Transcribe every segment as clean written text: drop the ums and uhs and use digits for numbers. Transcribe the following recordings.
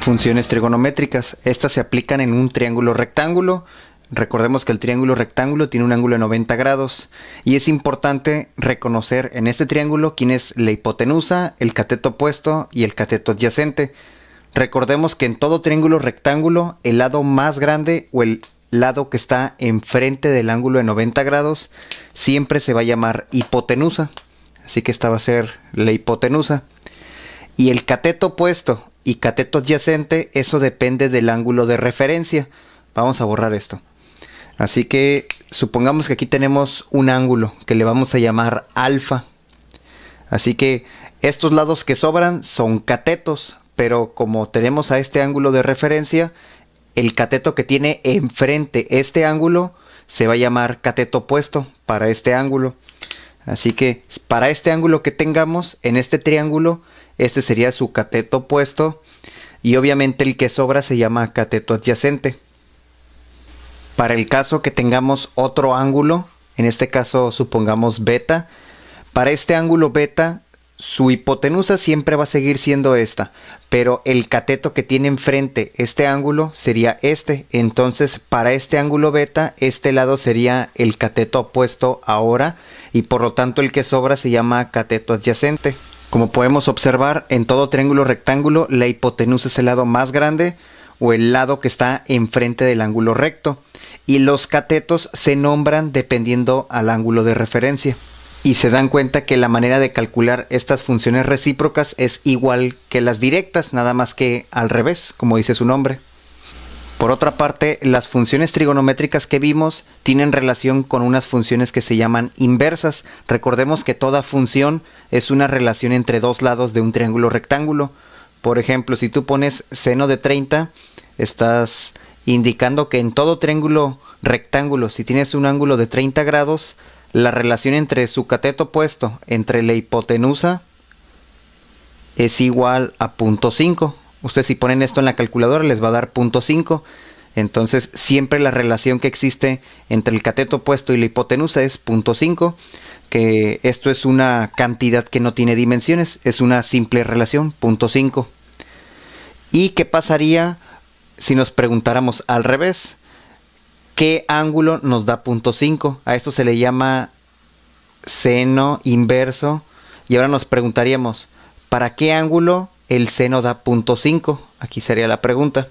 Funciones trigonométricas. Estas se aplican en un triángulo rectángulo. Recordemos que el triángulo rectángulo tiene un ángulo de 90 grados y es importante reconocer en este triángulo quién es la hipotenusa, el cateto opuesto y el cateto adyacente. Recordemos que en todo triángulo rectángulo el lado más grande o el lado que está enfrente del ángulo de 90 grados siempre se va a llamar hipotenusa. Así que esta va a ser la hipotenusa. Y el cateto opuesto y cateto adyacente, eso depende del ángulo de referencia. Vamos a borrar esto. Así que supongamos que aquí tenemos un ángulo que le vamos a llamar alfa. Así que estos lados que sobran son catetos, pero como tenemos a este ángulo de referencia, el cateto que tiene enfrente este ángulo se va a llamar cateto opuesto para este ángulo. Así que para este ángulo que tengamos en este triángulo, este sería su cateto opuesto y obviamente el que sobra se llama cateto adyacente. Para el caso que tengamos otro ángulo, en este caso supongamos beta, para este ángulo beta su hipotenusa siempre va a seguir siendo esta, pero el cateto que tiene enfrente este ángulo sería este. Entonces para este ángulo beta este lado sería el cateto opuesto ahora y por lo tanto el que sobra se llama cateto adyacente. Como podemos observar, en todo triángulo rectángulo la hipotenusa es el lado más grande o el lado que está enfrente del ángulo recto y los catetos se nombran dependiendo al ángulo de referencia. Y se dan cuenta que la manera de calcular estas funciones recíprocas es igual que las directas, nada más que al revés, como dice su nombre. Por otra parte, las funciones trigonométricas que vimos tienen relación con unas funciones que se llaman inversas. Recordemos que toda función es una relación entre dos lados de un triángulo rectángulo. Por ejemplo, si tú pones seno de 30, estás indicando que en todo triángulo rectángulo, si tienes un ángulo de 30 grados, la relación entre su cateto opuesto, entre la hipotenusa, es igual a 0.5. Ustedes si ponen esto en la calculadora les va a dar 0.5. Entonces siempre la relación que existe entre el cateto opuesto y la hipotenusa es 0.5. Que esto es una cantidad que no tiene dimensiones. Es una simple relación, 0.5. ¿Y qué pasaría si nos preguntáramos al revés? ¿Qué ángulo nos da 0.5? A esto se le llama seno inverso. Y ahora nos preguntaríamos, ¿para qué ángulo el seno da 0.5? Aquí sería la pregunta.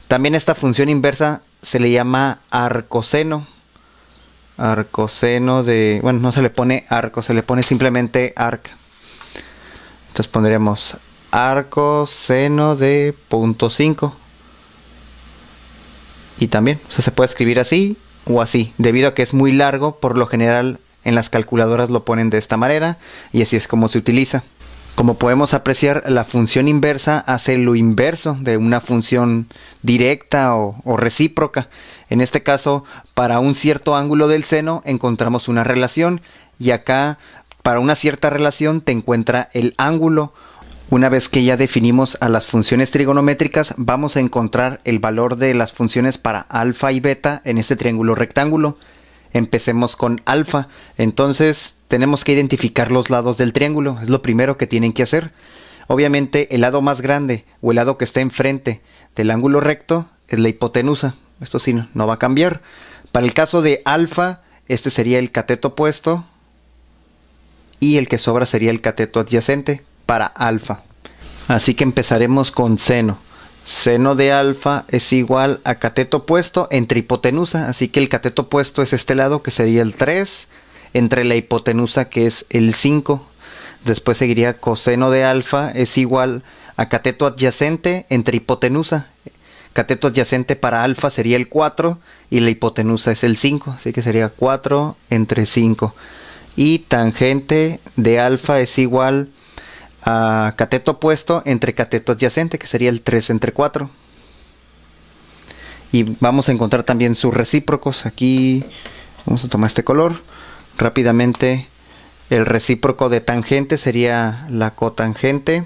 También esta función inversa se le llama arcoseno. Arcoseno de... Bueno, no se le pone arco, se le pone simplemente arc. Entonces pondríamos arcoseno de 0.5. Y también, o sea, se puede escribir así o así. Debido a que es muy largo, por lo general en las calculadoras lo ponen de esta manera. Y así es como se utiliza. Como podemos apreciar, la función inversa hace lo inverso de una función directa o recíproca. En este caso, para un cierto ángulo del seno encontramos una relación y acá para una cierta relación te encuentra el ángulo. Una vez que ya definimos a las funciones trigonométricas, vamos a encontrar el valor de las funciones para alfa y beta en este triángulo rectángulo. Empecemos con alfa. Entonces tenemos que identificar los lados del triángulo. Es lo primero que tienen que hacer. Obviamente el lado más grande o el lado que está enfrente del ángulo recto es la hipotenusa. Esto sí no va a cambiar. Para el caso de alfa, este sería el cateto opuesto y el que sobra sería el cateto adyacente para alfa. Así que empezaremos con seno. Seno de alfa es igual a cateto opuesto entre hipotenusa. Así que el cateto opuesto es este lado que sería el 3 entre la hipotenusa que es el 5. Después seguiría coseno de alfa es igual a cateto adyacente entre hipotenusa. Cateto adyacente para alfa sería el 4 y la hipotenusa es el 5. Así que sería 4 entre 5. Y tangente de alfa es igual a cateto opuesto entre cateto adyacente, que sería el 3 entre 4. Y vamos a encontrar también sus recíprocos. Aquí vamos a tomar este color. Rápidamente, el recíproco de tangente sería la cotangente,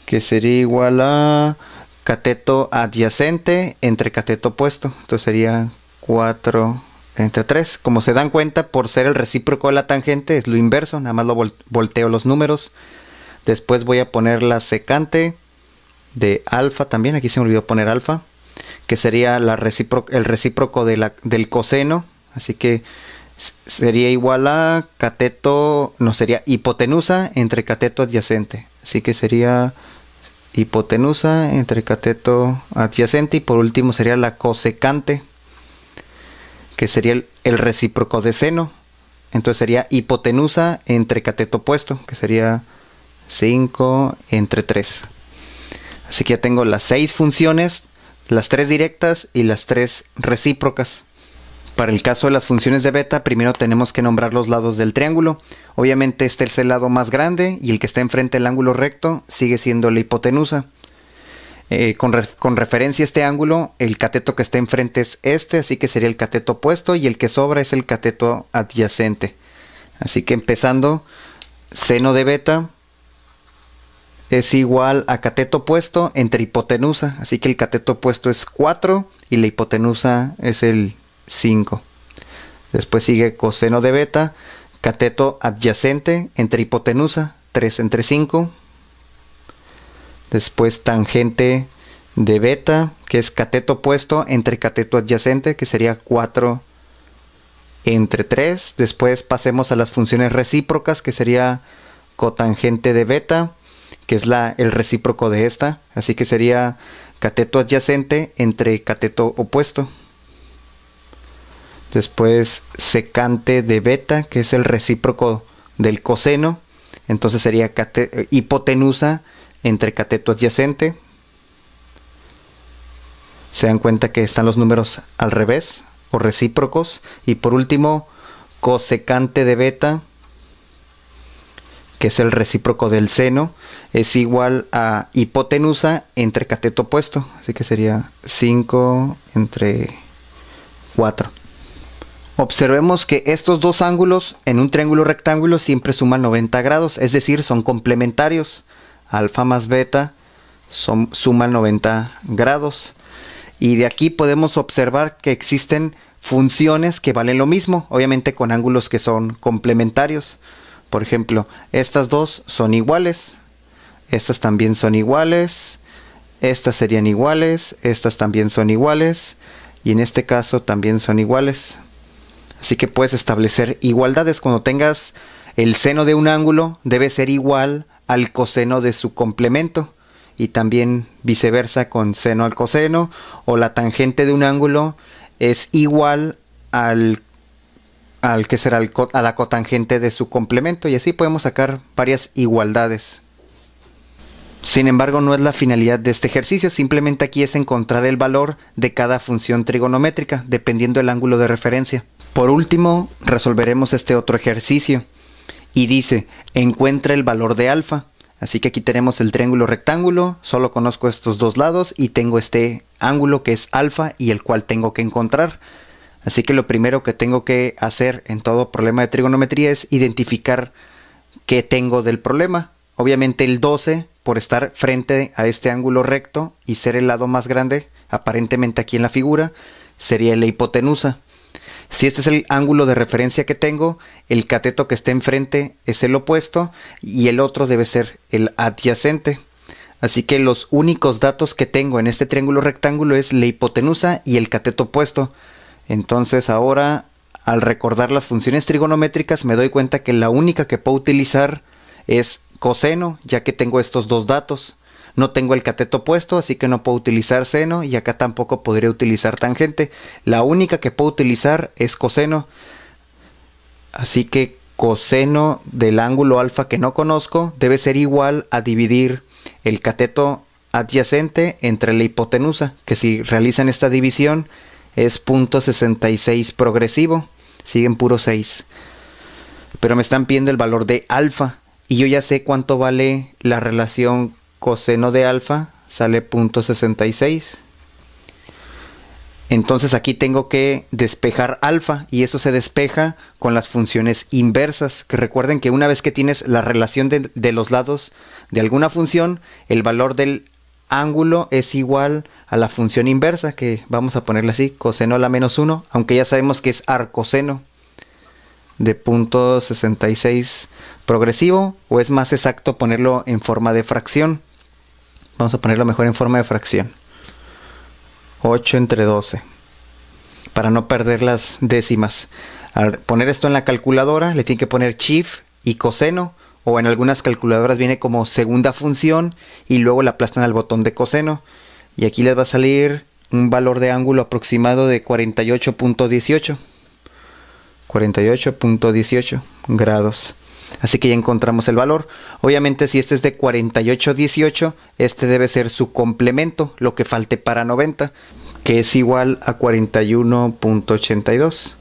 que sería igual a cateto adyacente entre cateto opuesto. Entonces sería 4 entre 3. Como se dan cuenta, por ser el recíproco de la tangente es lo inverso, nada más lo volteo los números. Después voy a poner la secante de alfa también, aquí se me olvidó poner alfa, que sería el recíproco del coseno, así que sería igual a cateto, no, sería hipotenusa entre cateto adyacente, así que sería hipotenusa entre cateto adyacente, y por último sería la cosecante, que sería el recíproco de seno, entonces sería hipotenusa entre cateto opuesto, que sería 5 entre 3. Así que ya tengo las 6 funciones, las 3 directas y las 3 recíprocas. Para el caso de las funciones de beta, primero tenemos que nombrar los lados del triángulo. Obviamente este es el lado más grande y el que está enfrente del ángulo recto sigue siendo la hipotenusa. Con referencia a este ángulo, el cateto que está enfrente es este, así que sería el cateto opuesto, y el que sobra es el cateto adyacente. Así que empezando, seno de beta es igual a cateto opuesto entre hipotenusa, así que el cateto opuesto es 4 y la hipotenusa es el 5. Después sigue coseno de beta, cateto adyacente entre hipotenusa, 3 entre 5. Después tangente de beta, que es cateto opuesto entre cateto adyacente, que sería 4 entre 3. Después pasemos a las funciones recíprocas, que sería cotangente de beta, que es el recíproco de esta, así que sería cateto adyacente entre cateto opuesto. Después secante de beta, que es el recíproco del coseno, entonces sería hipotenusa entre cateto adyacente. Se dan cuenta que están los números al revés o recíprocos. Y por último, cosecante de beta, que es el recíproco del seno, es igual a hipotenusa entre cateto opuesto, así que sería 5 entre 4. Observemos que estos dos ángulos en un triángulo rectángulo siempre suman 90 grados, es decir, son complementarios. Alfa más beta suman 90 grados. Y de aquí podemos observar que existen funciones que valen lo mismo, obviamente con ángulos que son complementarios. Por ejemplo, estas dos son iguales, estas también son iguales, estas serían iguales, estas también son iguales, y en este caso también son iguales. Así que puedes establecer igualdades. Cuando tengas el seno de un ángulo, debe ser igual al coseno de su complemento, y también viceversa con seno al coseno, o la tangente de un ángulo es igual a la cotangente de su complemento, y así podemos sacar varias igualdades. Sin embargo, no es la finalidad de este ejercicio, simplemente aquí es encontrar el valor de cada función trigonométrica, dependiendo del ángulo de referencia. Por último, resolveremos este otro ejercicio, y dice, encuentra el valor de alfa. Así que aquí tenemos el triángulo rectángulo, solo conozco estos dos lados y tengo este ángulo que es alfa y el cual tengo que encontrar. Así que lo primero que tengo que hacer en todo problema de trigonometría es identificar qué tengo del problema. Obviamente el 12, por estar frente a este ángulo recto y ser el lado más grande, aparentemente aquí en la figura, sería la hipotenusa. Si este es el ángulo de referencia que tengo, el cateto que está enfrente es el opuesto y el otro debe ser el adyacente. Así que los únicos datos que tengo en este triángulo rectángulo es la hipotenusa y el cateto opuesto. Entonces ahora, al recordar las funciones trigonométricas, me doy cuenta que la única que puedo utilizar es coseno, ya que tengo estos dos datos. No tengo el cateto opuesto, así que no puedo utilizar seno, y acá tampoco podría utilizar tangente. La única que puedo utilizar es coseno. Así que coseno del ángulo alfa que no conozco debe ser igual a dividir el cateto adyacente entre la hipotenusa, que si realizan esta división es 0.66 progresivo, siguen puro 6. Pero me están pidiendo el valor de alfa, y yo ya sé cuánto vale la relación coseno de alfa, sale 0.66. Entonces aquí tengo que despejar alfa, y eso se despeja con las funciones inversas, que recuerden que una vez que tienes la relación de los lados de alguna función, el valor del ángulo es igual a la función inversa, que vamos a ponerle así, coseno a la menos 1, aunque ya sabemos que es arcoseno de 0.66 progresivo, o es más exacto ponerlo en forma de fracción. Vamos a ponerlo mejor en forma de fracción. 8 entre 12. Para no perder las décimas. Al poner esto en la calculadora, le tienen que poner Shift y coseno, o en algunas calculadoras viene como segunda función y luego la aplastan al botón de coseno. Y aquí les va a salir un valor de ángulo aproximado de 48.18. 48.18 grados. Así que ya encontramos el valor. Obviamente si este es de 48.18, este debe ser su complemento, lo que falte para 90, que es igual a 41.82.